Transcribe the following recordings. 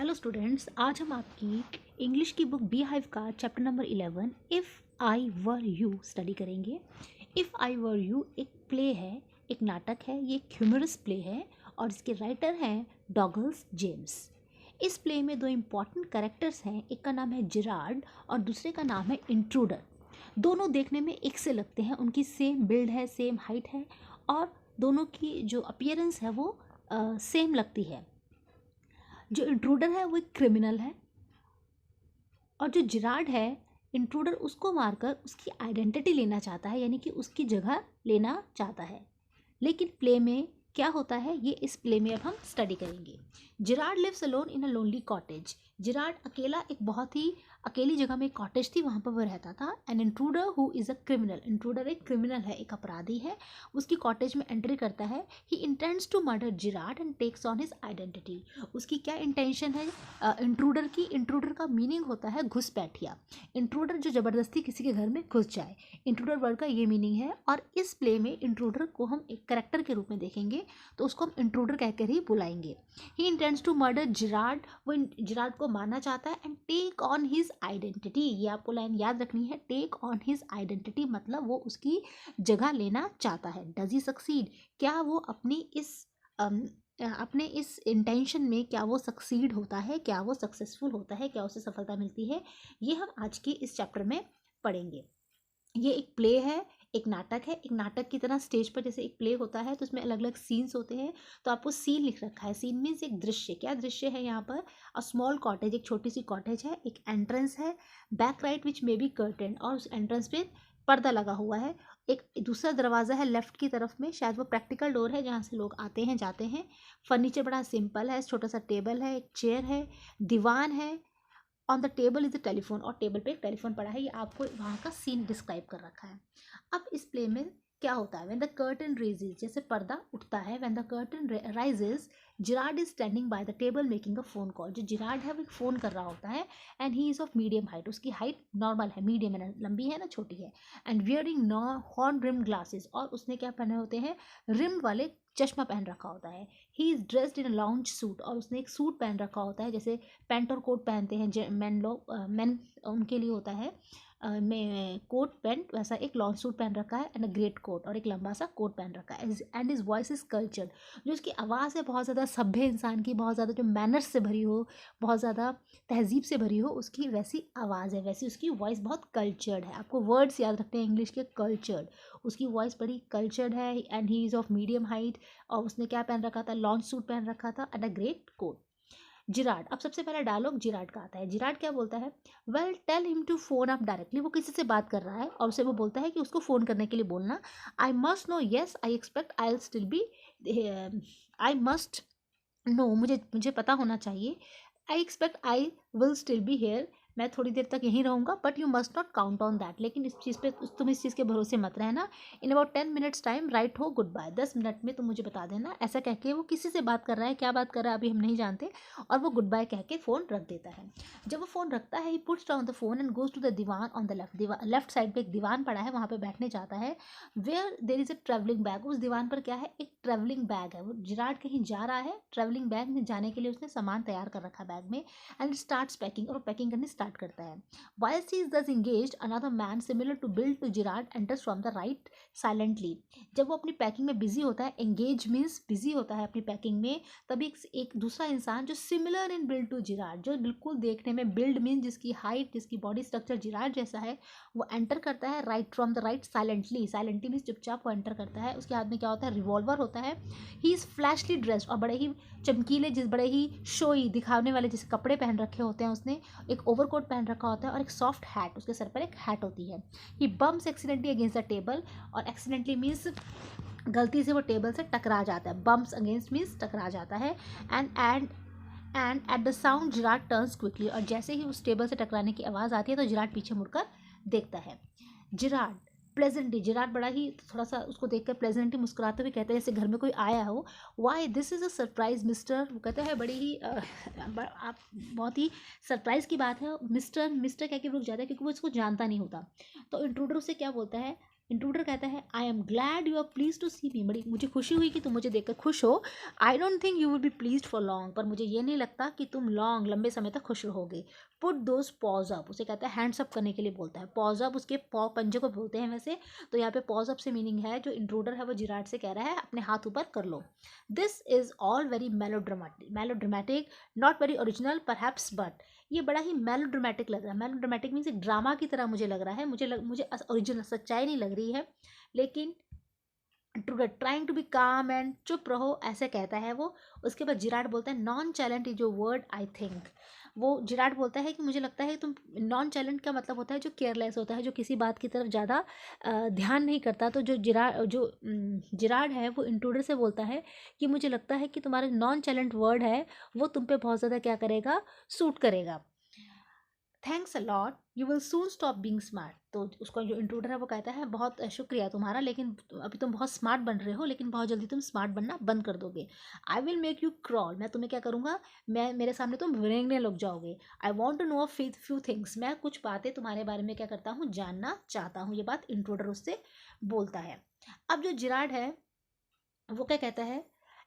Hello students, आज हम आपकी इंग्लिश की बुक बी हाइव का chapter number 11 if I were you study करेंगे। इफ़ आई वर यू एक प्ले है, एक नाटक है। ये एक ह्यूमरस प्ले है और इसके राइटर हैं डॉगलस जेम्स। इस प्ले में दो इम्पॉर्टेंट कैरेक्टर्स हैं, एक का नाम है जिरार्ड और दूसरे का नाम है इंट्रूडर। दोनों देखने में एक से लगते हैं, उनकी सेम बिल्ड है, सेम हाइट है और दोनों की जो अपीयरेंस है वो सेम लगती है। जो इंट्रूडर है वो एक क्रिमिनल है और जो जिरार्ड है, इंट्रूडर उसको मारकर उसकी आइडेंटिटी लेना चाहता है, यानी कि उसकी जगह लेना चाहता है। लेकिन प्ले में क्या होता है ये इस प्ले में अब हम स्टडी करेंगे। Gerard lives alone in a lonely cottage. Gerard अकेला एक बहुत ही अकेली जगह में एक कॉटेज थी, वहाँ पर वो रहता था। And intruder who is a criminal, intruder एक क्रिमिनल है, एक अपराधी है, उसकी कॉटेज में एंट्री करता है। He intends to murder Gerard and takes on his identity. उसकी क्या इंटेंशन है इंट्रूडर की? इंट्रूडर का मीनिंग होता है घुसपैठिया। इंट्रूडर जो ज़बरदस्ती किसी के घर में घुस जाए, इंट्रूडर वर्ड का ये मीनिंग है। और इस प्ले में इंट्रूडर को हम एक करेक्टर के रूप में देखेंगे तो उसको हम इंट्रूडर कहकर ही बुलाएंगे। He intends to murder Gerard, वो जिरार्ड को मारना चाहता है। And take on his identity, ये आपको लाइन याद रखनी है, टेक ऑन हिज आइडेंटिटी मतलब वो उसकी जगह लेना चाहता है। डज ही सक्सीड, क्या वो अपने इस इंटेंशन में क्या वो सक्सीड होता है, क्या वो सक्सेसफुल होता है, क्या उसे सफलता मिलती है, ये हम आज की इस चैप्टर में पढ़ेंगे। ये एक प्ले है, एक नाटक है। एक नाटक की तरह स्टेज पर जैसे एक प्ले होता है तो उसमें अलग अलग सीन्स होते हैं, तो आपको सीन लिख रखा है। सीन मीन्स एक दृश्य। क्या दृश्य है यहाँ पर? अ स्मॉल कॉटेज, एक छोटी सी कॉटेज है, एक एंट्रेंस है, back right which may be curtain, और उस एंट्रेंस पे पर्दा लगा हुआ है। एक दूसरा दरवाज़ा है लेफ्ट की तरफ में, शायद वो प्रैक्टिकल डोर है जहाँ से लोग आते हैं जाते हैं। फर्नीचर बड़ा सिंपल है, छोटा सा टेबल है, एक चेयर है, दीवान है। On the table is a telephone, और टेबल पे एक टेलीफोन पड़ा है। ये आपको वहाँ का सीन डिस्क्राइब कर रखा है। अब इस प्ले में क्या होता है? व्हेन द कर्टन रेजेस, जैसे पर्दा उठता है, when the curtain rises, Gerard is standing by the table making a phone call. जो जिरार्ड है वो एक फ़ोन कर रहा होता है। And he is of medium height, उसकी हाइट नॉर्मल है, मीडियम है, लंबी है ना छोटी है। And wearing no horn rim glasses, और उसने क्या पहने होते हैं? रिम्ड वाले चश्मा पहन रखा होता है। He is dressed in a lounge suit, और उसने एक सूट पहन रखा होता है, जैसे पैंट और कोट पहनते हैं मैन लोग, मैन उनके लिए होता है में कोट पैंट, वैसा एक लॉन्ग सूट पहन रखा है एंड अ ग्रेट कोट, और एक लंबा सा कोट पहन रखा है। And is voice is cultured, जो उसकी आवाज़ है बहुत ज़्यादा सभ्य इंसान की, बहुत ज़्यादा जो मैनर्स से भरी हो, बहुत ज़्यादा तहजीब से भरी हो, उसकी वैसी आवाज़ है, वैसी उसकी वॉइस बहुत कल्चर्ड है। आपको वर्ड्स याद रखते हैं इंग्लिश के, कल्चर्ड, उसकी वॉइस बड़ी कल्चर्ड है। And he is of medium height, और उसने क्या पहन रखा था? लॉन्ग सूट पहन रखा था and a great coat. Gerard, अब सबसे पहला डायलॉग जिरार्ड का आता है। जिरार्ड क्या बोलता है? Well tell him to phone up directly. वो किसी से बात कर रहा है और उसे वो बोलता है कि उसको फ़ोन करने के लिए बोलना। I must know, yes I expect I will still be, I must know, मुझे मुझे पता होना चाहिए। I expect I will still be here, मैं थोड़ी देर तक यहीं रहूँगा। But you must not count on that, लेकिन इस चीज़ पे तुम इस चीज़ के भरोसे मत रहना। In about 10 minutes time right हो गुड बाय, 10 मिनट में तुम मुझे बता देना। ऐसा कह के वो किसी से बात कर रहा है, क्या बात कर रहा है अभी हम नहीं जानते, और वो गुड बाय कह के फ़ोन रख देता है। जब वो फ़ोन रखता है, he puts down the phone and goes to the divan on the left. Left side पे एक दीवान पड़ा है, वहाँ पे बैठने जाता है। Where there is a travelling bag, उस दीवान पर क्या है? एक ट्रैवलिंग बैग है। वो जिरार्ड कहीं जा रहा है, ट्रैवलिंग बैग में जाने के लिए उसने सामान तैयार कर रखा बैग में। एंड स्टार्ट्स पैकिंग, और पैकिंग करनी स्टार्ट करता है। While she is thus engaged, another man similar to build to Gerard enters from the right silently. जब वो अपनी पैकिंग में बिजी होता है, engage means बिजी होता है अपनी पैकिंग में, तभी एक दूसरा इंसान जो similar in build to Gerard, जो बिल्कुल देखने में, बिल्ड मीन जिसकी हाइट, जिसकी बॉडी स्ट्रक्चर जिरार्ड जैसा है, वो एंटर करता है right from the right silently. Silently means चुपचाप वो एंटर करता है। उसके हाथ में क्या होता है? रिवॉल्वर होता है। ही इज़ फ्लैशली ड्रेस्ड, और बड़े ही चमकीले, बड़े ही शोई दिखाने वाले जैसे कपड़े पहन रखे होते हैं उसने। एक ओवरकोट पहन रखा होता है और एक सॉफ्ट हैट, उसके सर पर एक हैट होती है। He bumps accidentally against the table, और एक्सीडेंटली मीन्स गलती से वो टेबल से टकरा जाता है। बम्स अगेंस्ट मीन्स टकरा जाता है। And at the sound Gerrard turns quickly, और जैसे ही उस टेबल से टकराने की आवाज़ आती है तो जिरार्ड पीछे मुड़कर देखता है। जिरार्ड प्लेजेंटली, जिरार्ड बड़ा ही थोड़ा सा उसको देखकर प्लेजेंटली मुस्कुराते हुए कहते हैं जैसे घर में कोई आया हो। Why this is a surprise mister, वो कहते हैं बड़ी ही आप बहुत ही सरप्राइज़ की बात है। मिस्टर मिस्टर कह के रुक जाता है क्योंकि वो इसको जानता नहीं होता। तो इंट्रूडर उसे क्या बोलता है? इंट्रूडर कहता है I am glad you are please to see me, बड़ी मुझे खुशी हुई कि तुम मुझे देखकर खुश हो। I don't think you will be please for long, पर मुझे ये नहीं लगता कि तुम लंबे समय तक खुश रहोगे। पुट दोज पॉज अप, उसे कहता है हैंड्स अप करने के लिए बोलता है। पॉज अप उसके पंजे को बोलते हैं वैसे, तो यहाँ पे पॉज अप से मीनिंग है जो इंट्रूडर है वो जिराड से कह रहा है अपने हाथ ऊपर कर लो। This is all very melodramatic not very original perhaps, but ये बड़ा ही मेलोड्रामेटिक लग रहा है। मेलोड्रामेटिक मीन्स एक ड्रामा की तरह मुझे लग रहा है, मुझे ओरिजिनल सच्चाई नहीं लग रही है। लेकिन ट्राइंग टू बी काम एंड चुप रहो ऐसे कहता है वो। उसके बाद जिराड बोलता है नॉन चैलेंट इज जो वर्ड आई थिंक, वो जिराड बोलता है कि मुझे लगता है तुम, नॉन चैलेंट का मतलब होता है जो केयरलेस होता है, जो किसी बात की तरफ ज़्यादा ध्यान नहीं करता। तो जिराड है वो इंट्रूडर से बोलता है कि मुझे लगता है कि तुम्हारा नॉन चैलेंट वर्ड है वो तुम पे बहुत ज़्यादा क्या करेगा, सूट करेगा। Thanks a lot you will soon stop being smart, तो उसका जो इंट्रूडर है वो कहता है बहुत शुक्रिया तुम्हारा, लेकिन अभी तुम बहुत स्मार्ट बन रहे हो, लेकिन बहुत जल्दी तुम स्मार्ट बनना बंद कर दोगे। I will make you crawl, मैं तुम्हें क्या करूँगा, मैं मेरे सामने तुम रेंगने लग जाओगे। I want to know few things, मैं कुछ बातें तुम्हारे बारे में क्या करता हूँ, जानना चाहता हूँ। ये बात इंट्रूडर उससे बोलता है। अब जो जिराड है वो क्या कहता है,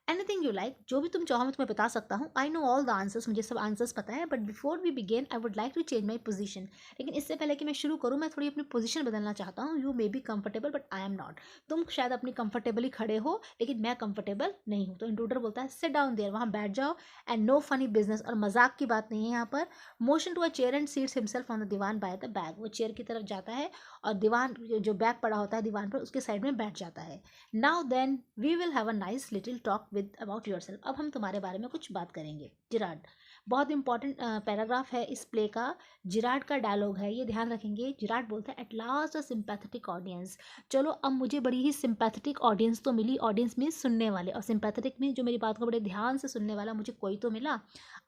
एनीथिंग यू लाइक, जो भी तुम चाहो मैं तुम्हें बता सकता हूँ। I know all the answers, मुझे सब आंसर्स पता है, but before we begin I would like to change my position, लेकिन इससे पहले कि मैं शुरू करूँ मैं थोड़ी अपनी पोजीशन बदलना चाहता हूँ। You may be comfortable but I am not, तुम शायद अपनी कंफर्टेबली खड़े हो लेकिन मैं कंफर्टेबल नहीं हूँ। तो इंट्रूडर बोलता है सिट डाउन देयर, वहाँ बैठ जाओ, एंड नो फनी बिजनेस, और मजाक की बात नहीं है यहाँ पर। Motion to a chair and seats himself on the divan by the bag, वो चेयर की तरफ जाता है और दीवान जो बैग पड़ा होता है दीवान पर उसके साइड में बैठ जाता है। Now then we will have a nice little talk with about yourself, अब हम तुम्हारे बारे में कुछ बात करेंगे। जिराड, बहुत इंपॉर्टेंट पैराग्राफ है इस प्ले का, जिराड का डायलॉग है, ये ध्यान रखेंगे। जिराड बोलता है at last a sympathetic audience, चलो अब मुझे बड़ी ही सिंपैथेटिक ऑडियंस तो मिली। ऑडियंस में सुनने वाले, और सिंपैथेटिक में जो मेरी बात को बड़े ध्यान से सुनने वाला मुझे कोई तो मिला।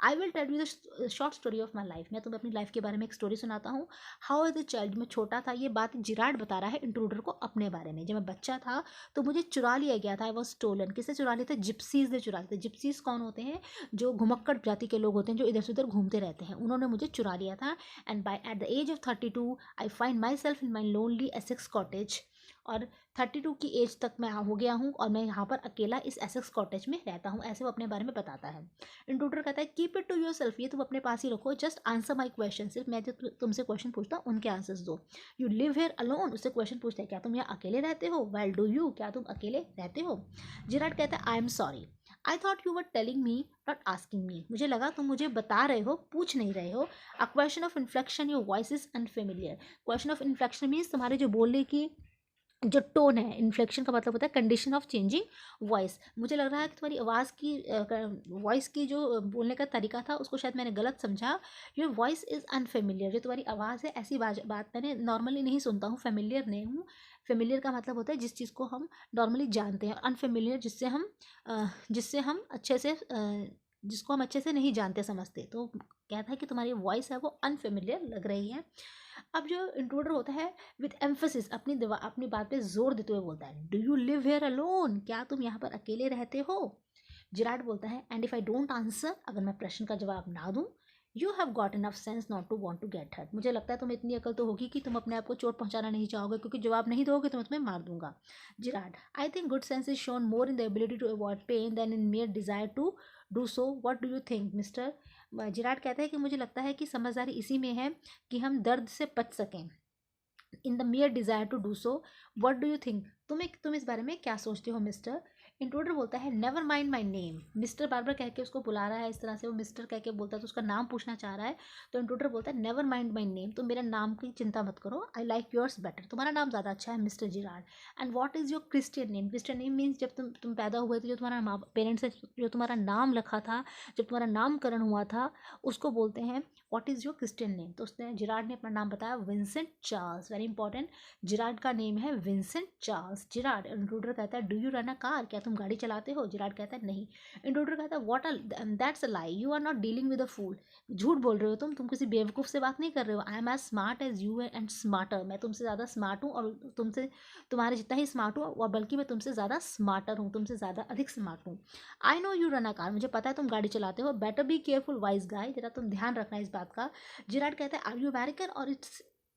I will tell you the short story of my life, मैं तुम्हें अपनी लाइफ के बारे में एक स्टोरी सुनाता हूँ। हाउ एज अ चाइल्ड, मैं छोटा था, ये बात जिराड बता रहा है इंट्रूडर को अपने बारे में। जब मैं बच्चा था तो मुझे चुरा लिया गया था, आई वॉज स्टोलन। किसने चुरा लिया था, जिप्सीज ने चुरा लिया था। जिप्सीज कौन होते हैं, जो घुमक्कड़ जाति के लोग होते हैं जो इधर से उधर घूमते रहते हैं, उन्होंने मुझे चुरा लिया था। And by at the age of 32 I find myself in my lonely Essex cottage, और 32 की एज तक मैं हो गया हूँ और मैं यहाँ पर अकेला इस एसेक्स कॉटेज में रहता हूँ, ऐसे वो अपने बारे में बताता है। इंट्रूडर कहता है keep it to yourself, ये तुम अपने पास ही रखो, जस्ट आंसर माई क्वेश्चन, सिर्फ मैं जो तुमसे क्वेश्चन पूछता हूँ उनके आंसर्स दो। यू लिव हेयर अलोन, उससे क्वेश्चन पूछता है क्या तुम यहाँ अकेले रहते हो, वेल डू यू, क्या तुम अकेले रहते हो। जिराड कहता है I am sorry, I thought you were telling me not asking me, मुझे लगा तुम मुझे बता रहे हो, पूछ नहीं रहे हो। A question of inflection, your voice is unfamiliar, question of inflection means तुम्हारे जो बोलने की जो टोन है, इन्फ्लेक्शन का मतलब होता है कंडीशन ऑफ चेंजिंग वॉइस। मुझे लग रहा है कि तुम्हारी आवाज़ की वॉइस की जो बोलने का तरीका था उसको शायद मैंने गलत समझा। योर वॉइस इज़ अनफेमिलियर, जो तुम्हारी आवाज़ है ऐसी बात मैंने नॉर्मली नहीं सुनता हूँ, फेमिलियर नहीं हूँ। फेमिलियर का मतलब होता है जिस चीज़ को हम नॉर्मली जानते हैं, अनफेमिलियर जिससे हम अच्छे से जिसको हम अच्छे से नहीं जानते समझते। तो कहता है कि तुम्हारी वॉइस है वो अनफेमिलियर लग रही है। अब जो इंट्रूडर होता है विद एम्फोसिस अपनी बात पे जोर देते हुए बोलता है do you live here alone, क्या तुम यहाँ पर अकेले रहते हो। जिराड बोलता है and if I don't answer, अगर मैं प्रश्न का जवाब ना दूं, you have got enough sense not to want to get hurt, मुझे लगता है तुम्हें इतनी अकल तो होगी कि तुम अपने आप को चोट पहुंचाना नहीं चाहोगे, क्योंकि जवाब नहीं दोगे तो मैं तुम्हें मार दूंगा। Gerard, I think good sense is shown more in the ability to avoid pain than in mere desire to do so, what do you think mister. Gerard कहता है कि मुझे लगता है कि समझदारी इसी में है कि हम दर्द से बच सकें, in the mere desire to do so, what do you think, तुम इस बारे में क्या सोचते हो मिस्टर। इंट्रूडर बोलता है never mind my name, mister बार बार कह के उसको बुला रहा है, इस तरह से वो मिस्टर कह के बोलता है तो उसका नाम पूछना चाह रहा है। तो इंट्रूडर बोलता है नेवर माइंड माई नेम, तुम मेरे नाम की चिंता मत करो, आई लाइक योर्स बेटर, तुम्हारा नाम ज़्यादा अच्छा है mister Gerard. And what is your Christian name, Christian name means जब तुम पैदा हुए थे, जो तुम्हारा माँ पेरेंट्स ने जो तुम्हारा नाम रखा था, जब तुम्हारा नामकरण हुआ था, उसको बोलते हैं what is your Christian name. तो उसने जिराड ने अपना नाम बताया Vincent Charles, very important, Gerard का नेम है विंसेंट चार्ल्स। जिराड, इंट्रूडर कहता है do you run a car, क्या तुम गाड़ी चलाते हो। जिराड कहता है नहीं। इंट्रूडर कहता है what that's a lie, you are not dealing with a fool, झूठ बोल रहे हो तुम किसी बेवकूफ़ से बात नहीं कर रहे हो। I am as smart as you and smarter, मैं तुमसे ज़्यादा स्मार्ट हूँ और तुमसे तुम्हारे जितना ही स्मार्ट हूँ, और बल्कि मैं तुमसे ज़्यादा स्मार्टर हूँ, तुमसे ज़्यादा अधिक स्मार्ट हूँ। I know you run a car, मुझे पता है तुम गाड़ी चलाते हो, बेटर बी केयरफुल वाइज गाय, जरा तुम ध्यान रखना इस बात का। जिराड कहता है are you American or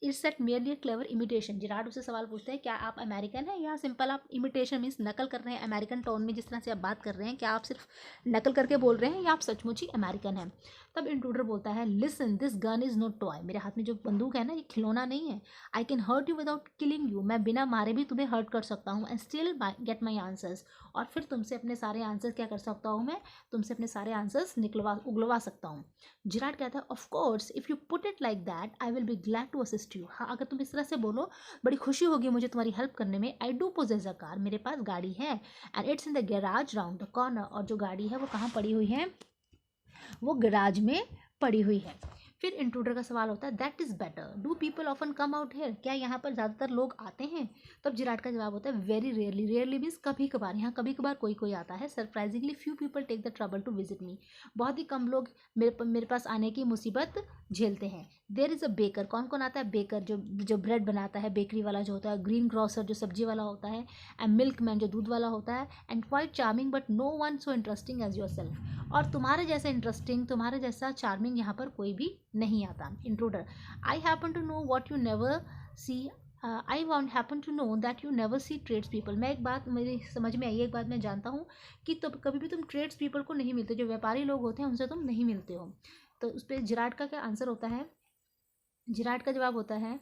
it's at merely clever imitation. Gerard उससे सवाल पूछता है क्या आप अमेरिकन हैं या सिंपल आप इमिटेशन मीन्स नकल कर रहे हैं अमेरिकन टोन में जिस तरह से आप बात कर रहे हैं, क्या आप सिर्फ नकल करके बोल रहे हैं या आप सचमुच ही अमेरिकन हैं। तब इंट्रूडर बोलता है listen this gun is not toy, मेरे हाथ में जो बंदूक है ना ये खिलौना नहीं है। I can hurt you without killing you, मैं बिना मारे भी तुम्हें हर्ट कर सकता हूँ। And still get my answers, और फिर तुमसे अपने सारे आंसर्स क्या कर सकता हूँ मैं, तुमसे अपने सारे आंसर्स उगलवा सकता हूँ। जिराड कहता है of course if you put it like that I will be glad to assist you. हाँ अगर तुम इस तरह से बोलो बड़ी खुशी होगी मुझे तुम्हारी हेल्प करने में। I do possess a car, मेरे पास गाड़ी है, and it's in the garage round the corner, और जो गाड़ी है वो कहाँ पड़ी हुई है, वो गैराज में पड़ी हुई है। फिर इंट्रूडर का सवाल होता है that is better, do people often come out here, क्या यहाँ पर ज़्यादातर लोग आते हैं। तब जिराड का जवाब होता है वेरी रेयरली, रेयरली मीन्स कभी कभार, यहाँ कभी कभार कोई कोई आता है। Surprisingly few people take the trouble to visit me, बहुत ही कम लोग मेरे पास आने की मुसीबत झेलते हैं। देर इज़ अ बेकर, कौन कौन आता है, बेकर जो ब्रेड बनाता है, बेकरी वाला जो होता है, ग्रीन ग्रोसर जो सब्जी वाला होता है, एंड मिल्क मैन जो दूध वाला होता है, and quite charming but no one so interesting as yourself, और तुम्हारे जैसा इंटरेस्टिंग तुम्हारे जैसा चार्मिंग यहाँ पर कोई भी नहीं आता। Intruder I happen to know what you never see, I want happen to know that you never see trades people, मैं एक बात मेरी समझ में आई, एक बात मैं जानता हूँ कि तब कभी भी तुम ट्रेड्स पीपल को नहीं मिलते, जो व्यापारी लोग होते हैं उनसे तुम नहीं मिलते हो। तो उस पर जिराड का क्या आंसर होता है, जिराड का जवाब होता है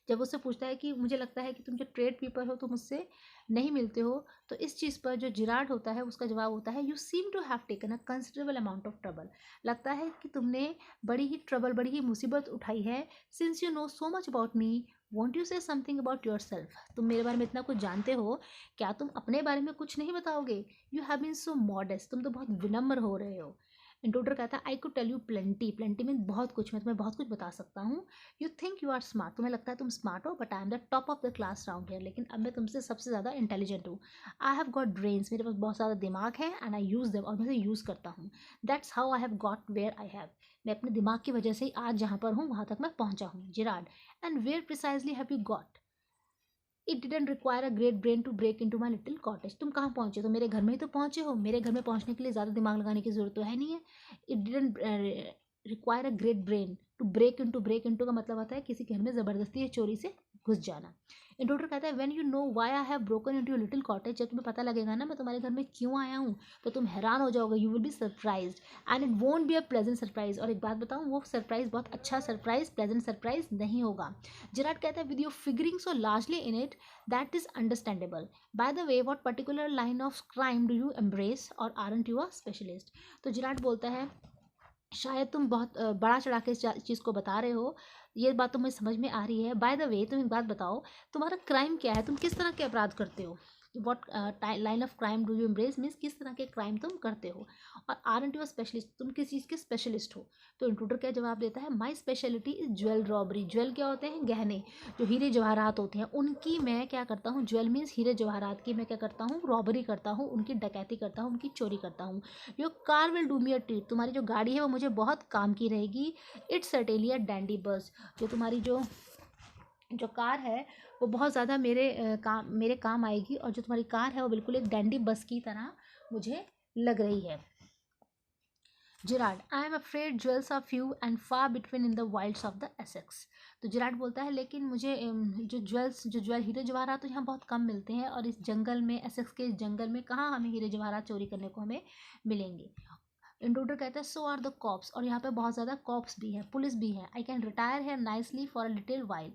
जब उससे पूछता है कि मुझे लगता है कि तुम जो ट्रेड पीपल हो तुम उससे नहीं मिलते हो, तो इस चीज़ पर जो जिराड होता है उसका जवाब होता है you seem to have taken a considerable amount of trouble, लगता है कि तुमने बड़ी ही ट्रबल बड़ी ही मुसीबत उठाई है। Since you know so much about me want you से समथिंग अबाउट योर सेल्फ, तुम मेरे बारे में इतना कुछ जानते हो, क्या तुम अपने बारे में कुछ नहीं बताओगे। You have been so modest, तुम तो बहुत विनम्र हो रहे हो। इंट्रूडर कहता है I could tell you plenty, plenty mean बहुत कुछ, मैं तुम्हें बहुत कुछ बता सकता हूँ। You think you are smart, तुम्हें लगता है तुम स्मार्ट हो, but I am the top of the class round here, लेकिन अब मैं तुमसे सबसे ज़्यादा इंटेलिजेंट हूँ। आई हैव गॉट ब्रेन्स, मेरे पास बहुत ज़्यादा दिमाग है, एंड आई यूज़ देम, और मैं इसे यूज़ करता हूँ। That's how I have got where I have, मैं अपने दिमाग की वजह से ही आज जहाँ पर हूँ वहाँ तक मैं पहुँचा हूँ। Gerrard and where precisely have you got, it didn't require a great brain to break into my little cottage, तुम कहाँ पहुँचे, तो मेरे घर में ही तो पहुँचे हो, मेरे घर में पहुँचने के लिए ज़्यादा दिमाग लगाने की जरूरत तो है नहीं है। It didn't require a great brain to break into, break into का मतलब आता है किसी घर में ज़बरदस्ती या चोरी से घुस जाना। इंट्रूडर कहता है when you know why I have broken into your little cottage, जब तुम्हें पता लगेगा ना मैं तुम्हारे घर में क्यों आया हूँ तो तुम हैरान हो जाओगे, you will be surprised and it won't be a pleasant surprise, और एक बात बताऊँ वो सरप्राइज बहुत अच्छा सरप्राइज प्लेजेंट सरप्राइज नहीं होगा। जिराड कहता है with your figuring so largely in it that is understandable, by the way what particular line of crime do you embrace और आरंट यू अ स्पेशलिस्ट। तो जिराड बोलता है शायद तुम बहुत बड़ा चढ़ा के इस चीज़ को बता रहे हो, ये बात तुम्हें समझ में आ रही है। बाय द वे तुम एक बात बताओ तुम्हारा क्राइम क्या है, तुम किस तरह के अपराध करते हो। What line of crime do you embrace means किस तरह के क्राइम तुम करते हो, और आरंट यू अ स्पेशलिस्ट, तुम किस चीज़ के स्पेशलिस्ट हो। तो इंट्रूडर क्या जवाब देता है my speciality is jewel robbery, jewel क्या होते हैं, गहने, जो हीरे जवाहरात होते हैं उनकी मैं क्या करता हूँ, ज्वेल मीन्स हीरे जवाहरात की मैं क्या करता हूँ, रॉबरी करता हूँ, उनकी डकैती करता हूँ, उनकी चोरी करता हूँ। Your car will do me a treat, तुम्हारी जो गाड़ी है वो मुझे बहुत काम की रहेगी। इट्स सर्टेनली अ डैंडी बस, जो तुम्हारी जो कार है वो बहुत ज़्यादा मेरे काम आएगी, और जो तुम्हारी कार है वो बिल्कुल एक डैंडी बस की तरह मुझे लग रही है। Gerrard I am afraid jewels are few and far between in the wilds of the Essex. तो जिराड बोलता है लेकिन मुझे जो ज्वेल हीरे जवाहरात तो यहाँ बहुत कम मिलते हैं, और इस जंगल में एसेक्स के इस जंगल में कहाँ हमें हीरे जवाहरात चोरी करने को हमें मिलेंगे। इंट्रूडर कहता है सो आर द कॉप्स, और यहाँ पे बहुत ज़्यादा कॉप्स भी हैं, पुलिस भी है। आई कैन रिटायर है nicely for a little while,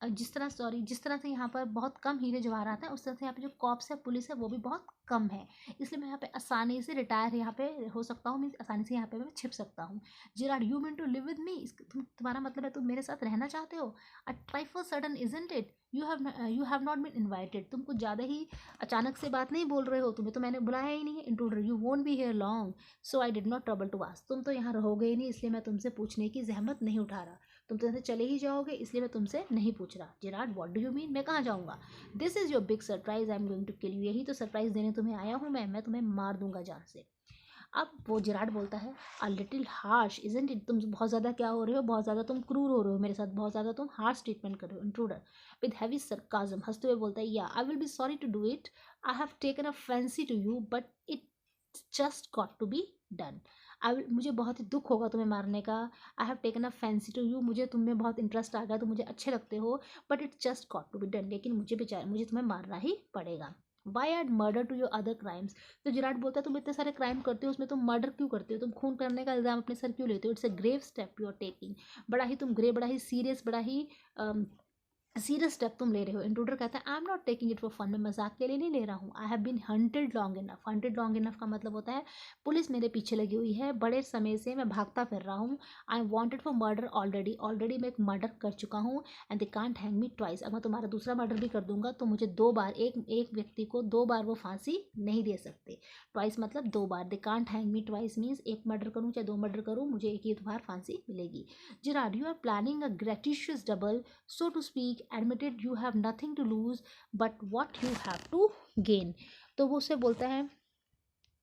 जिस तरह से यहाँ पर बहुत कम हीरे जवाहरात हैं उस तरह से यहाँ पे जो कॉप्स है पुलिस है वो भी बहुत कम है, इसलिए मैं यहाँ पे आसानी से रिटायर यहाँ पे हो सकता हूँ, मीन्स आसानी से यहाँ पे मैं छिप सकता हूँ। Girard you mean to live with me, तुम्हारा मतलब है तुम मेरे साथ रहना चाहते हो। A trifle sudden isn't it, you have not been invited, तुम कुछ ज़्यादा ही अचानक से बात नहीं बोल रहे हो, तुम्हें तो मैंने बुलाया ही नहीं है। Intruder you won't be here long so I did not trouble to ask, तुम तो यहाँ रहोगे ही नहीं इसलिए मैं तुमसे पूछने की जहमत नहीं उठा रहा, तुम तो ऐसे चले ही जाओगे इसलिए मैं तुमसे नहीं पूछ रहा। Gerrard what do you mean, मैं कहाँ जाऊँगा। This is your big surprise I am going to kill you, यही तो सरप्राइज देने तुम्हें आया हूँ मैं तुम्हें मार दूंगा जान से। अब वो जिराड बोलता है a little harsh isn't it, तुम बहुत ज़्यादा क्या हो रहे हो, बहुत ज़्यादा तुम क्रूर हो रहे हो मेरे साथ, बहुत ज़्यादा तुम हार्श ट्रीटमेंट कर रहे हो। इंट्रूडर विद हैवी सरकाजम हंसते हुए बोलता है या I will be sorry to do it, I have taken a fancy to you but it just got to be done. मुझे बहुत ही दुख होगा तुम्हें मारने का। I have taken a fancy to you, मुझे तुम में बहुत इंटरेस्ट आ गया, तुम मुझे अच्छे लगते हो, but it's just got to be done, लेकिन मुझे तुम्हें मारना ही पड़ेगा। Why add murder to your other crimes. तो जिराट बोलता है तुम इतने सारे क्राइम करते हो, उसमें तुम मर्डर क्यों करते हो, तुम खून करने का इल्ज़ाम अपने सर क्यों लेते हो। It's a grave step you are taking, बड़ा ही सीरियस, बड़ा ही सीरियस स्टेप तुम ले रहे हो। इंट्रूडर कहता है I am not taking it for fun, मैं मजाक के लिए नहीं ले रहा हूँ। I have been hunted long enough. Hunted long enough का मतलब होता है पुलिस मेरे पीछे लगी हुई है, बड़े समय से मैं भागता फिर रहा हूँ। I am wanted for murder already, already मैं एक मर्डर कर चुका हूँ। And they can't hang me twice, अगर तुम्हारा दूसरा मर्डर भी कर दूंगा तो मुझे दो बार, एक व्यक्ति को दो बार वो फांसी नहीं दे सकते। ट्वाइस मतलब दो बार। They can't hang me twice means एक मर्डर करूँ चाहे दो मर्डर करूँ, मुझे एक ही बार फांसी मिलेगी। Gerrard, you are planning a gratuitous double, so to speak, admitted you have nothing to lose but what you have to gain। तो वो उससे बोलता है,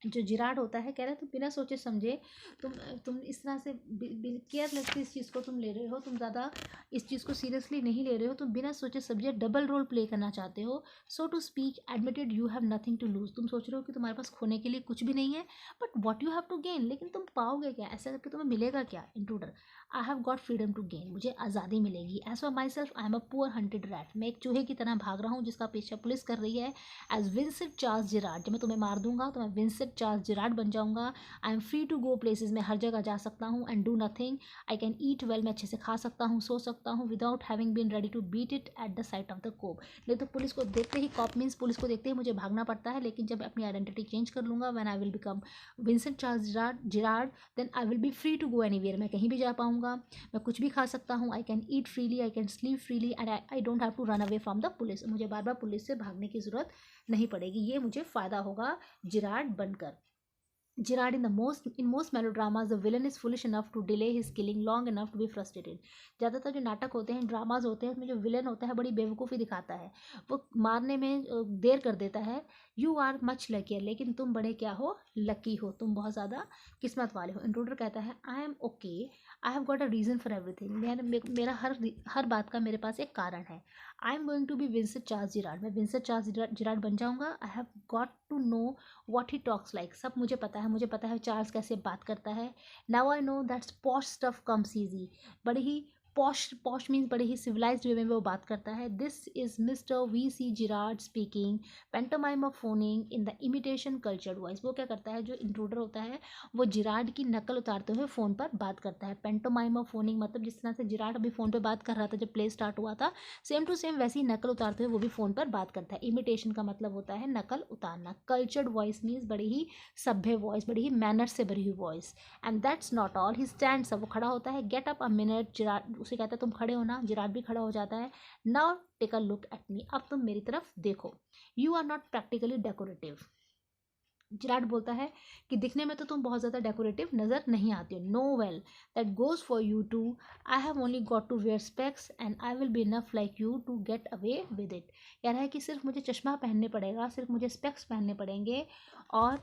जो जिराड होता है, कह रहा है तुम बिना सोचे समझे, तुम इस तरह से केयरलेसली इस चीज़ को तुम ले रहे हो, तुम ज़्यादा इस चीज़ को सीरियसली नहीं ले रहे हो, तुम बिना सोचे समझे डबल रोल प्ले करना चाहते हो। So to speak, admitted you have nothing to lose, तुम सोच रहे हो कि तुम्हारे पास खोने के लिए कुछ भी नहीं है, but what you have to gain, लेकिन तुम पाओगे क्या, ऐसा करके तुम्हें मिलेगा क्या। Intruder, I have got freedom to gain, मुझे आज़ादी मिलेगी। As for myself I am a poor hunted rat, मैं एक चूहे की तरह भाग रहा हूँ जिसका पीछा पुलिस कर रही है। एज विंसेंट चार्ल्स जिराड, जब मैं तुम्हें मार दूंगा तो मैं विंसेंट चार्ल्स जिराड बन जाऊंगा। I am free to go places, मैं हर जगह जा सकता हूँ। And do nothing, I can eat well, मैं अच्छे से खा सकता हूँ, सो सकता हूँ, without having been ready to beat it at the sight of the cop. नहीं तो पुलिस को देखते ही, कॉप मीन्स पुलिस को देखते ही मुझे भागना पड़ता है, लेकिन जब अपनी आइडेंटिटी चेंज कर लूँगा, when I will become Vincent Charles Gerrard, then I will be free to go anywhere, मैं कहीं भी जा पाऊँगा, मैं कुछ भी खा सकता हूँ। I can eat freely, I can sleep freely, and I don't have to run away from the police, मुझे बार बार पुलिस से भागने की ज़रूरत नहीं पड़ेगी। ये मुझे फ़ायदा होगा जिराड बनकर। Gerard, in most melodramas, the villain is foolish enough to delay his killing long enough to be frustrated। ज़्यादातर जो नाटक होते हैं, ड्रामाज होते हैं, उसमें जो विलन होता है बड़ी बेवकूफ़ी दिखाता है, वो मारने में देर कर देता है। यू आर मच लकियर, लेकिन तुम बड़े क्या हो, लकी हो, तुम बहुत ज़्यादा किस्मत वाले हो। इंट्रूडर कहता है I am okay, I have got a reason for everything, मेरा हर बात का मेरे पास एक कारण है। I am going to be Vincent Charles Gerrard, मैं विंसेंट चार्ल्स जिराड बन जाऊँगा। I have got to know what he talks like, सब मुझे पता है चार्ल्स कैसे बात करता है। Now I know that's posh stuff comes easy, बड़े ही पॉश मीन्स बड़े ही सिविलाइज्ड वे में वो बात करता है। This is Mr V C Gerrard speaking, pantomime of phoning in the imitation cultured voice. वो क्या करता है, जो इंट्रूडर होता है वो जिराड की नकल उतारते हुए फ़ोन पर बात करता है। पेंटोमाइम ऑफ फोनिंग मतलब जिस तरह से जिराड अभी फ़ोन पर बात कर रहा था जब प्ले स्टार्ट हुआ था, सेम टू सेम वैसी नकल उतारते हुए वो भी फ़ोन पर बात करता है। इमिटेशन का मतलब होता है नकल उतारना। कल्चर्ड वॉइस मीन्स बड़ी ही सभ्य वॉइस, बड़ी ही मैनर से भरी हुई voice. And that's not all, he stands up, वो खड़ा होता है। Get up a minute, Gerard उसे कहता है तुम खड़े हो ना, जिराड भी खड़ा हो जाता है। Now take a look at me, अब तुम मेरी तरफ देखो। You are not practically decorative, Gerrard बोलता है कि दिखने में तो तुम बहुत ज़्यादा डेकोरेटिव नज़र नहीं आती हो। No well, that goes for you too, I have only got to wear specs and I will be enough like you to get away with it. कह रहा है कि सिर्फ मुझे चश्मा पहनने पड़ेगा, सिर्फ मुझे स्पेक्स पहनने पड़ेंगे, और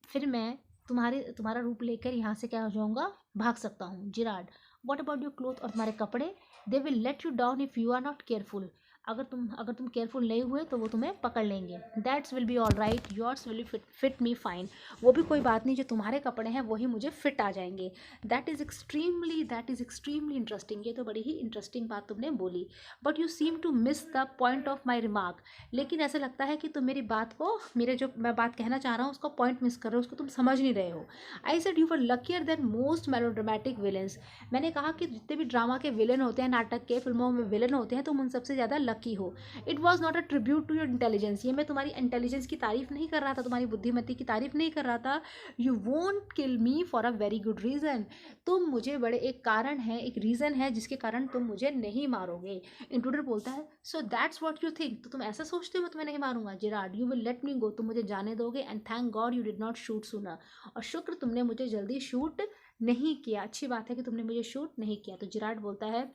फिर मैं तुम्हारा रूप लेकर यहाँ से क्या हो जाऊँगा, भाग सकता हूँ। Gerrard, what about your clothes, और तुम्हारे कपड़े, they will let you down if you are not careful, अगर तुम केयरफुल नहीं हुए तो वो तुम्हें पकड़ लेंगे। That's will be all right, yours will fit me fine, वो भी कोई बात नहीं, जो तुम्हारे कपड़े हैं वही मुझे फिट आ जाएंगे। दैट इज़ एक्सट्रीमली इंटरेस्टिंग, ये तो बड़ी ही इंटरेस्टिंग बात तुमने बोली। But you seem to miss the point of my remark, लेकिन ऐसा लगता है कि तुम मेरी बात को, मेरे जो मैं बात कहना चाह रहा हूँ उसका पॉइंट मिस कर रहे हो, उसको तुम समझ नहीं रहे हो। I said you were luckier than most melodramatic villains, मैंने कहा कि जितने भी ड्रामा के विलेन होते हैं, नाटक के फिल्मों में विलेन होते हैं, तुम उन सबसे ज़्यादा लकी हो। It was not a tribute to your intelligence, ये मैं तुम्हारी इंटेलिजेंस की तारीफ नहीं कर रहा था, तुम्हारी बुद्धिमत्ता की तारीफ नहीं कर रहा था। You won't kill me for a very good reason, तुम मुझे बड़े एक कारण है, एक रीज़न है जिसके कारण तुम मुझे नहीं मारोगे। इंट्रूडर बोलता है so that's what you think, तो तुम ऐसा सोचते हो मैं तुम्हें नहीं मारूंगा। Girard, you will let me go, तुम मुझे जाने दोगे। And thank God you did not shoot sooner, और शुक्र तुमने मुझे जल्दी शूट नहीं किया, अच्छी बात है कि तुमने मुझे शूट नहीं किया। तो जिराड बोलता है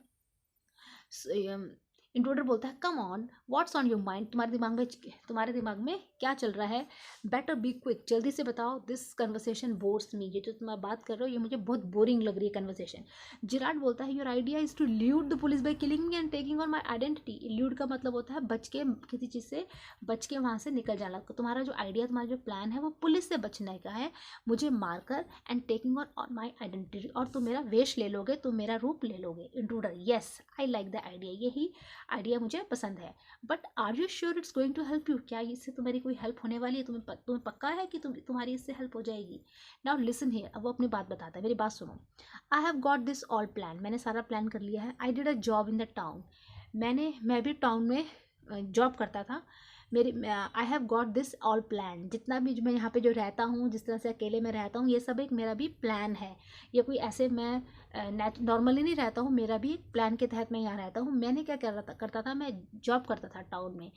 इंट्रूडर बोलता है come on what's on your mind, तुम्हारे दिमाग में क्या चल रहा है, बेटर बी क्विक, जल्दी से बताओ, दिस कन्वर्सेशन बोर्स मी, ये जो तुम बात कर रहे हो ये मुझे बहुत बोरिंग लग रही है कन्वर्सेशन। जिराड बोलता है your idea is to elude the police by killing me and taking on my identity. Elude का मतलब होता है बच के, किसी चीज़ से बच के वहाँ से निकल जाना। तुम्हारा जो आइडिया, तुम्हारा जो प्लान है वो पुलिस से बचने का है, मुझे मारकर and taking on my identity, और तुम मेरा वेश ले लोगे, तुम मेरा रूप ले लोगे। Intruder yes I like the idea, यही आइडिया मुझे पसंद है, but are you sure it's going to help you, क्या इससे तुम्हारी कोई हेल्प होने वाली है, तुम्हें पक्का है कि तुम्हारी इससे हेल्प हो जाएगी। नाउ लिसन हियर, अब वो अपनी बात बताता है, मेरी बात सुनो। आई have got this all plan, मैंने सारा प्लान कर लिया है। I did a job in the town, मैं भी टाउन में जॉब करता था। आई have got this all plan, जितना भी मैं यहाँ पे जो रहता हूँ, जिस तरह से अकेले में रहता हूँ, ये सब एक मेरा भी प्लान है, ये कोई ऐसे मैं नॉर्मली नहीं रहता हूँ, मेरा भी एक प्लान के तहत मैं यहाँ रहता हूँ। मैंने क्या करता था, मैं जॉब करता था टाउन में।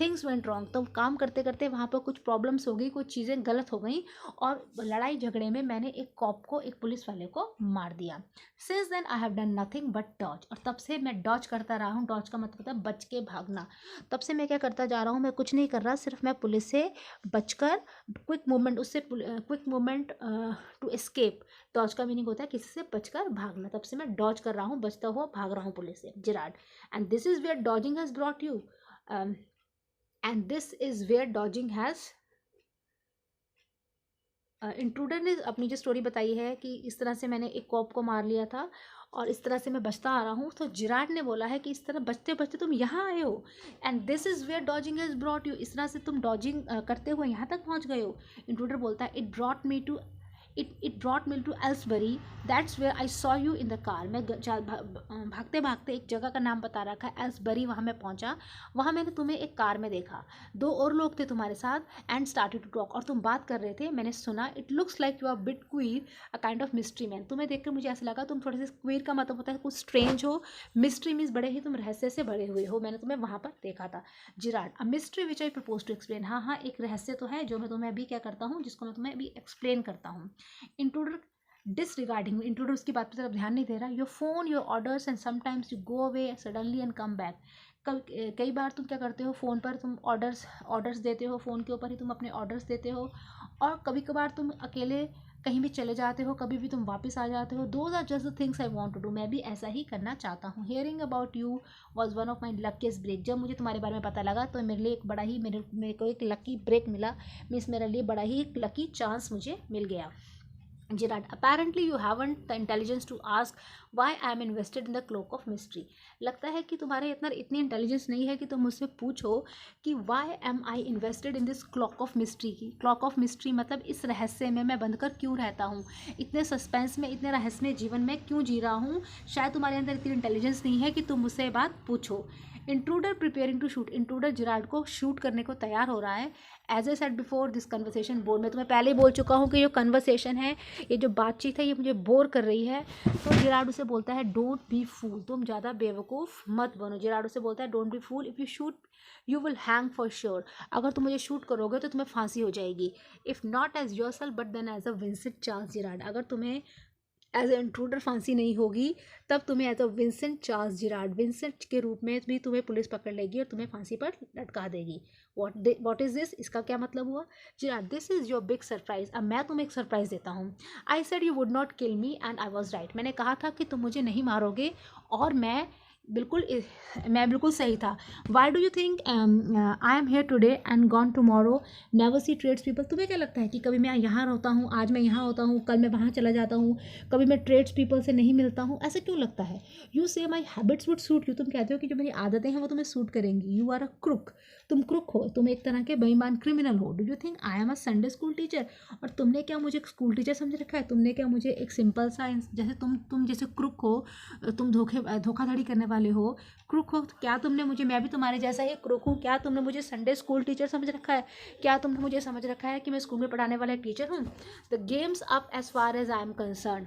थिंग्स वेंट रॉन्ग, तो काम करते करते वहाँ पर कुछ प्रॉब्लम्स हो गई, कुछ चीज़ें गलत हो गई, और लड़ाई झगड़े में मैंने एक कॉप को, एक पुलिस वाले को मार दिया। Since then I have done nothing but dodge, और तब से मैं डॉज करता रहा हूँ। डॉज का मतलब होता है बच के भागना। तब से मैं क्या करता जा रहा हूँ, मैं कुछ नहीं कर रहा, सिर्फ मैं पुलिस से बचकर quick movement, quick movement to escape. Dodge का मीनिंग होता है किसी से बचकर भागना। तब से मैं डॉज कर रहा हूँ, बचता हुआ भाग रहा हूँ पुलिस से। Gerrard and this is where dodging has brought you, and this is where dodging has, intruder ने अपनी जो स्टोरी बताई है कि इस तरह से मैंने एक कॉप को मार लिया था और इस तरह से मैं बचता आ रहा हूँ, तो जिराड ने बोला है कि इस तरह बचते बचते तुम यहाँ आए हो, and this is where dodging has brought you, इस तरह से तुम डॉजिंग करते हुए यहाँ तक पहुँच गए हो। इंट्रूडर बोलता है it brought me to Elsbury, that's where I saw you in the car. मैं भागते भागते एक जगह का नाम बता रखा है एल्सबरी, वहाँ मैं पहुँचा, वहाँ मैंने तुम्हें एक कार में देखा, 2 और लोग थे तुम्हारे साथ, एंड स्टार्टेड टू टॉक, और तुम बात कर रहे थे, मैंने सुना। It looks like you are bit queer, a kind of mystery man, तुम्हें देखकर मुझे ऐसा लगा तुम थोड़े से, क्वीर का मतलब होता है कुछ स्ट्रेंज हो, मिस्ट्री मीन्स बड़े ही तुम रहस्य से भरे हुए हो, मैंने तुम्हें वहाँ पर देखा था। Gerrard a mystery which I propose to explain, हाँ हाँ एक रहस्य तो है जो मैं तुम्हें अभी क्या करता हूँ, जिसको मैं तुम्हें अभी एक्सप्लेन करता हूँ। इंट्रूडर डिसरिगार्डिंग, इंट्रूडर उसकी बात पर तरफ ध्यान नहीं दे रहा। Your phone, your orders, and sometimes you go away suddenly and come back. कई बार तुम क्या करते हो, फ़ोन पर तुम ऑर्डर्स देते हो, फ़ोन के ऊपर ही तुम अपने ऑर्डर्स देते हो, और कभी कभार तुम अकेले कहीं भी चले जाते हो, कभी भी तुम वापस आ जाते हो। Those are just the things I want to do, मैं भी ऐसा ही करना चाहता हूँ। Hearing about you was one of my luckiest break, जब मुझे तुम्हारे बारे में पता लगा तो मेरे लिए एक बड़ा ही, मेरे को एक लकी ब्रेक मिला, मीन्स मेरे लिए बड़ा ही एक लकी चांस मुझे मिल गया। Gerard, apparently you haven't the intelligence to ask why I am invested in the cloak of mystery. लगता है कि तुम्हारे इतनी इंटेलिजेंस नहीं है कि तुम मुझसे पूछो कि why am I invested in this cloak of mystery की। cloak of mystery मतलब इस रहस्य में मैं बंद कर क्यों रहता हूँ, इतने सस्पेंस में, इतने रहस्यमय जीवन में क्यों जी रहा हूँ। शायद तुम्हारे अंदर इतनी इंटेलिजेंस नहीं है कि तुम मुझसे बात पूछो। Intruder preparing to shoot, intruder Gerrard को शूट करने को तैयार हो रहा है। As I said before this conversation bore, मैं तुम्हें पहले ही बोल चुका हूँ कि जो कन्वर्सेशन है, ये जो बातचीत है, ये मुझे बोर कर रही है। तो जिराड उसे बोलता है डोंट बी फूल, तुम ज़्यादा बेवकूफ़ मत बनो। जिराड उसे बोलता है don't be fool, if you shoot you will hang for sure, अगर तुम मुझे शूट करोगे तो तुम्हें फांसी हो जाएगी। If not as yourself but then as a Vincent Charles Gerrard, अगर तुम्हें एज ए इंट्रूडर फांसी नहीं होगी, तब तुम्हें as a Vincent Charles Gerrard, Vincent के रूप में भी तुम्हें पुलिस पकड़ लेगी और तुम्हें फांसी पर लटका देगी। वॉट इज़ दिस, इसका क्या मतलब हुआ। Gerard this is your big surprise, अब मैं तुम्हें एक सरप्राइज देता हूँ। आई said you would not kill me and I was right, मैंने कहा था कि तुम मुझे नहीं मारोगे और मैं बिल्कुल सही था। Why do you think I am here today and gone tomorrow, never see trades people, तुम्हें क्या लगता है कि कभी मैं यहाँ रहता हूँ, आज मैं यहाँ होता हूँ, कल मैं वहाँ चला जाता हूँ, कभी मैं ट्रेड्स पीपल से नहीं मिलता हूँ, ऐसा क्यों लगता है। यू से माई हैबिट्स वुड सूट यू, तुम कहते हो कि जो मेरी आदतें हैं वो तुम्हें सूट करेंगी। यू आर अ क्रुक, तुम क्रुक हो, तुम एक तरह के बेईमान क्रिमिनल हो। Do you think I am a Sunday school teacher, और तुमने क्या मुझे एक स्कूल टीचर समझ रखा है, तुमने क्या मुझे एक सिंपल सा, जैसे तुम जैसे क्रुक हो, तुम धोखाधड़ी करने वाले हो, क्रुक हो, क्या तुमने मुझे, मैं भी तुम्हारे जैसा ही क्रुक हूँ, क्या तुमने मुझे संडे स्कूल टीचर समझ रखा है, क्या तुमने मुझे समझ रखा है कि मैं स्कूल में पढ़ाने वाला एक टीचर हूँ। The game's up as far as I am concerned,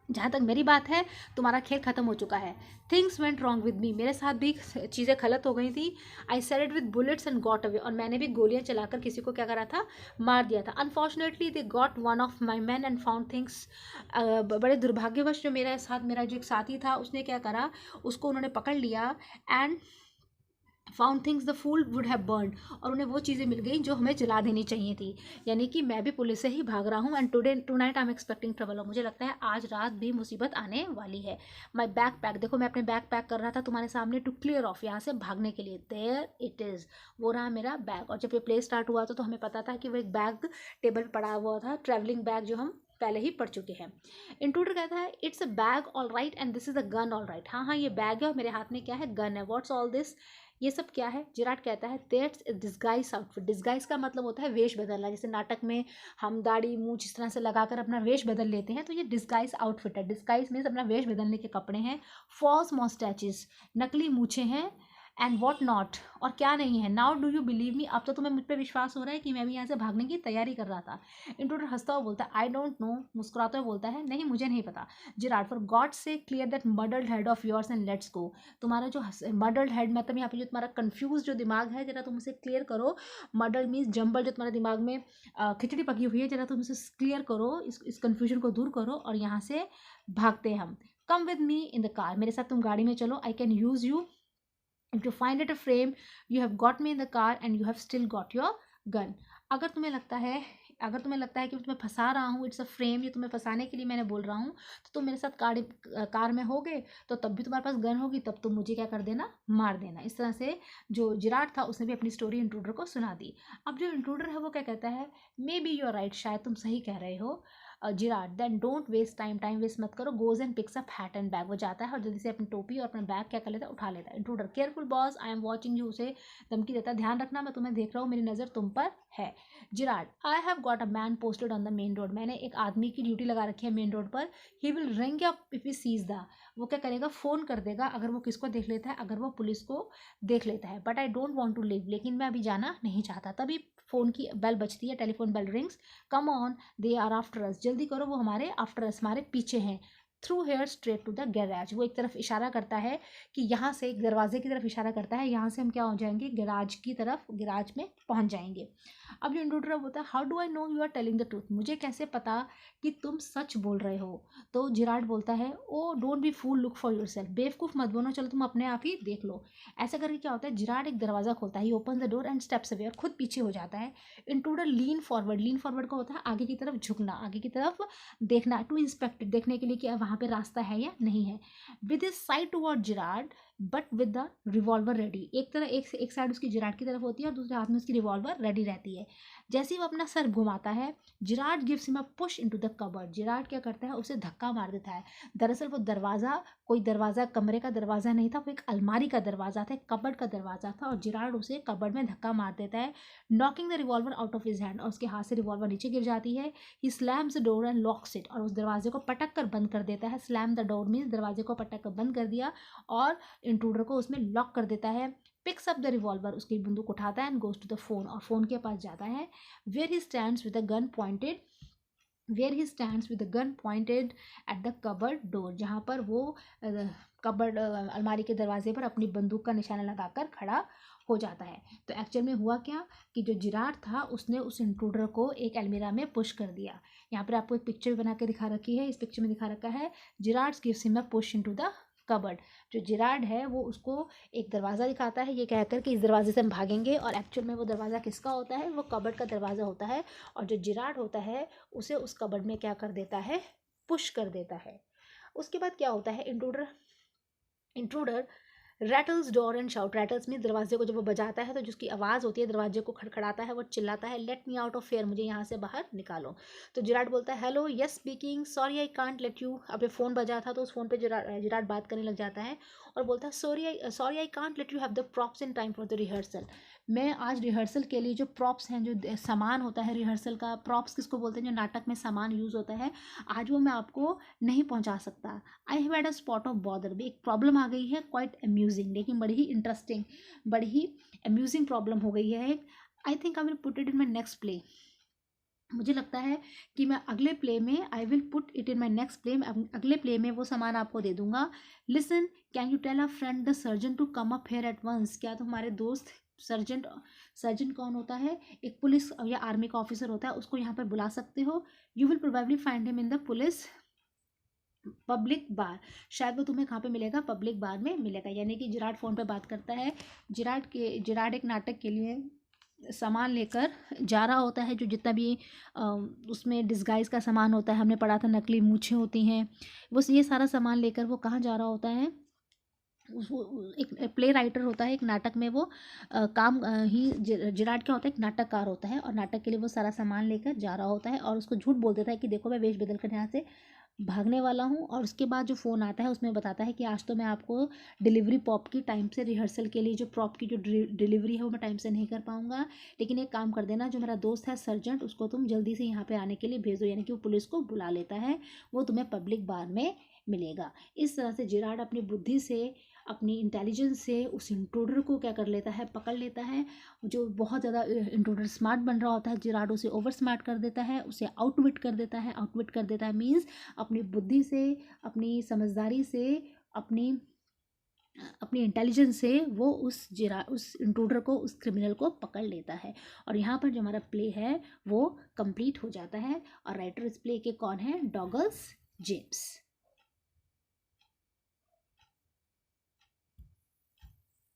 जहाँ तक मेरी बात है तुम्हारा खेल ख़त्म हो चुका है। Things went wrong with me, मेरे साथ भी चीज़ें गलत हो गई थी। I said it with bullets and got away, और मैंने भी गोलियां चलाकर किसी को क्या करा था, मार दिया था। Unfortunately they got one of my man and found things, बड़े दुर्भाग्यवश जो मेरा जो एक साथी था उसने क्या करा, उसको उन्होंने पकड़ लिया, and found things the fool would have burnt, और उन्हें वो चीज़ें मिल गई जो हमें जला देनी चाहिए थी। यानी कि मैं भी पुलिस से ही भाग रहा हूँ, and tonight I am expecting trouble, और मुझे लगता है आज रात भी मुसीबत आने वाली है। माई बैग पैक, देखो मैं अपने बैग पैक कर रहा था तुम्हारे सामने टू क्लियर ऑफ, यहाँ से भागने के लिए। देयर इट इज़, वो रहा मेरा बैग। और जब ये प्ले स्टार्ट हुआ तो हमें पता था कि वो एक बैग टेबल पर पड़ा हुआ था, ट्रैवलिंग बैग जो हम पहले ही पढ़ चुके हैं। इंट्रूडर कहता है it's a bag all right and this is a gun all right, हाँ हाँ ये बैग है और मेरे हाथ में क्या है, गन है। व्हाट्स ऑल दिस, ये सब क्या है। जिराट कहता है दैट्स डिस्गाइज आउटफिट, डिस्गाइज का मतलब होता है वेश बदलना, जैसे नाटक में हम दाढ़ी मूंछ इस तरह से लगाकर अपना वेश बदल लेते हैं, तो ये डिस्गाइज आउटफिट है। डिस्गाइज मीन्स अपना वेश बदलने के कपड़े हैं। फॉल्स मॉस्टैचेस, नकली मूछे हैं। एंड वॉट नॉट, और क्या नहीं है। Now do you believe me, अब तो तुम्हें मुझ पर विश्वास हो रहा है कि मैं भी यहाँ से भागने की तैयारी कर रहा था। इंट्रूडर हंसता हुआ बोलता है आई डोंट नो, मुस्कुराता हुआ बोलता है नहीं मुझे नहीं पता। जिराट फॉर गॉड से clear that murdered head of yours and let's go, तुम्हारा जो मर्डर्ड हेड मतलब यहाँ पे जो तुम्हारा कंफ्यूज जो दिमाग है जरा तुम उसे क्लियर करो। मर्डर मीन्स जंबल, जो तुम्हारे दिमाग में खिचड़ी पकी हुई है, जरा तुम उसे क्लियर करो, इस कन्फ्यूजन को दूर करो और यहाँ से भागते हैं हम। Come with me in the car, मेरे साथ तुम गाड़ी में चलो। I can use you if you find it a frame, you have got me in the car and you have still got your gun। अगर तुम्हें लगता है, अगर तुम्हें लगता है कि मैं तुम्हें फंसा रहा हूँ, इट्स अ फ्रेम, ये तुम्हें फंसाने के लिए मैंने बोल रहा हूँ, तो तुम मेरे साथ कार में होगे तो तब भी तुम्हारे पास गन होगी, तब तुम मुझे क्या कर देना, मार देना। इस तरह से जो जिराट था उसने भी अपनी स्टोरी इंट्रूडर को सुना दी। अब जो इंट्रूडर है वो क्या कहता है, maybe you are right, शायद तुम सही कह रहे हो Girard, then don't waste time, time waste मत करो। Goes and picks up hat and bag, वो जाता है और जल्दी से अपनी टोपी और अपना बैग क्या कर लेता है, उठा लेता है। Intruder careful boss I am watching you, उसे धमकी देता है ध्यान रखना मैं तुम्हें देख रहा हूँ, मेरी नज़र तुम पर है। Girard I have got a man posted on the main road, मैंने एक आदमी की ड्यूटी लगा रखी है मेन रोड पर। He will ring up if he sees the, वो क्या करेगा, फ़ोन कर देगा अगर वो किसको देख लेता है, अगर वो पुलिस को देख लेता है। But I don't want to live, लेकिन मैं अभी जाना नहीं चाहता। तभी फ़ोन की बेल बजती है, telephone bell rings. Come on they are after us, जल्दी करो वो हमारे आफ्टर अस, हमारे पीछे हैं। Through here straight to the garage, वो एक तरफ इशारा करता है कि यहाँ से, एक दरवाजे की तरफ इशारा करता है, यहाँ से हम क्या हो जाएंगे, गैराज की तरफ, गैराज में पहुँच जाएंगे। अब जो इंट्रूडर बोलता है how do I know you are telling the truth, मुझे कैसे पता कि तुम सच बोल रहे हो। तो जिराट बोलता है oh don't be fool, look for yourself, बेवकूफ़ मत बनो, चलो तुम अपने आप ही देख लो। ऐसा करके क्या होता है, जिराट एक दरवाज़ा खोलता है, he open the door and steps away, और खुद पीछे हो जाता है। Intruder lean forward, lean forward का होता है आगे की तरफ झुकना, आगे की तरफ देखना, टू इंस्पेक्ट, देखने के लिए कि वहाँ पे रास्ता है या नहीं है। With is side toward Girard but with the revolver ready, एक तरह एक साइड उसकी जिराट की तरफ होती है और दूसरे हाथ में उसकी रिवॉल्वर रेडी रहती है। जैसे ही वो अपना सर घुमाता है, Girard gives him a push into the cupboard, Girard क्या करता है, उसे धक्का मार देता है। दरअसल वो दरवाज़ा कोई दरवाज़ा कमरे का दरवाज़ा नहीं था, वो एक अलमारी का दरवाज़ा था, एक कबर्ड का दरवाज़ा था, और जिराट उसे कबर्ड में धक्का मार देता है, knocking the revolver out of his hand, और उसके हाथ से रिवॉल्वर नीचे गिर जाती है। He slams the door and locks it, और उस दरवाजे को पटक कर बंद कर देता है। स्लैम द डोर मीन्स दरवाजे को पटक कर बंद कर दिया और इंट्रूडर को उसमें लॉक कर देता है। पिक्स अप द रिवॉल्वर, उसकी बंदूक उठाता है and goes to the phone, और फोन के पास जाता है। Where he stands with a gun pointed, where he stands with the gun pointed at the cupboard door, जहाँ पर वो कबर्ड अलमारी के दरवाजे पर अपनी बंदूक का निशाना लगाकर खड़ा हो जाता है। तो एक्चुअल में हुआ क्या कि जो जिराट था उसने उस इंट्रूडर को एक अलमीरा में पुश कर दिया। यहाँ पर आपको एक पिक्चर बना के दिखा रखी है, इस पिक्चर में दिखा रखा है Girard gives him a push into the cupboard. जो जिराड है वो उसको एक दरवाज़ा दिखाता है ये कहकर कि इस दरवाजे से हम भागेंगे, और एक्चुअल में वो दरवाज़ा किसका होता है, वो कबर्ड का दरवाज़ा होता है। और जो जिराड होता है उसे उस कबर्ड में क्या कर देता है, पुश कर देता है। उसके बाद क्या होता है, intruder intruder rattles door and shout, rattles में दरवाजे को जब वो बजाता है तो जिसकी आवाज़ होती है, दरवाजे को खड़खड़ाता है, वो चिल्लाता है let me out of fair, मुझे यहाँ से बाहर निकालो। तो जिराट बोलता है hello yes speaking sorry I can't let you, अब ये फ़ोन बजा था तो उस फ़ोन पे जिराट बात करने लग जाता है और बोलता है sorry I can't let you have the props in time for the rehearsal, मैं आज रिहर्सल के लिए जो प्रॉप्स हैं, जो सामान होता है रिहर्सल का, प्रॉप्स किसको बोलते हैं, जो नाटक में सामान यूज़ होता है, आज वो मैं आपको नहीं पहुंचा सकता। I have had a spot of bother, भी एक प्रॉब्लम आ गई है, क्वाइट अम्यूजिंग, लेकिन बड़ी ही इंटरेस्टिंग, बड़ी ही अम्यूजिंग प्रॉब्लम हो गई है एक। I think I will put it in my next play, मुझे लगता है कि मैं अगले प्ले में I will put it in my next play, अगले प्ले में वो सामान आपको दे दूंगा। Listen can you tell a friend the surgeon to come up here at once, क्या तुम्हारे दोस्त सर्जन, सर्जन कौन होता है, एक पुलिस या आर्मी का ऑफिसर होता है, उसको यहाँ पर बुला सकते हो। You will probably find him in the police public bar, शायद वो तुम्हें कहाँ पे मिलेगा, पब्लिक बार में मिलेगा। यानी कि जिराड फ़ोन पे बात करता है। जिराड एक नाटक के लिए सामान लेकर जा रहा होता है, जो जितना भी उसमें डिस्गाइज का सामान होता है, हमने पढ़ा था नकली मूछें होती हैं, वो ये सारा सामान लेकर वो कहाँ जा रहा होता है। एक प्ले राइटर होता है, एक नाटक में वो जिराड क्या होता है, एक नाटककार होता है, और नाटक के लिए वो सारा सामान लेकर जा रहा होता है और उसको झूठ बोल देता है कि देखो मैं वेश बदल कर यहाँ से भागने वाला हूँ। और उसके बाद जो फ़ोन आता है उसमें बताता है कि आज तो मैं आपको डिलीवरी पॉप की टाइम से रिहर्सल के लिए जो प्रॉप की जो डिलीवरी है वो मैं टाइम से नहीं कर पाऊँगा, लेकिन एक काम कर देना, जो मेरा दोस्त है सर्जेंट उसको तुम जल्दी से यहाँ पे आने के लिए भेज दो। यानी कि वो पुलिस को बुला लेता है, वो तुम्हें पब्लिक बार में मिलेगा। इस तरह से जिराड अपनी बुद्धि से, अपनी इंटेलिजेंस से उस इंट्रूडर को क्या कर लेता है, पकड़ लेता है। जो बहुत ज़्यादा इंट्रूडर स्मार्ट बन रहा होता है, जिराड उसे ओवर स्मार्ट कर देता है, उसे आउटविट कर देता है। आउटविट कर देता है मीन्स अपनी बुद्धि से, अपनी समझदारी से, अपनी अपनी इंटेलिजेंस से वो उस इंट्रूडर को, उस क्रिमिनल को पकड़ लेता है। और यहाँ पर जो हमारा प्ले है वो कंप्लीट हो जाता है। और राइटर इस प्ले के कौन है, डॉगलस जेम्स।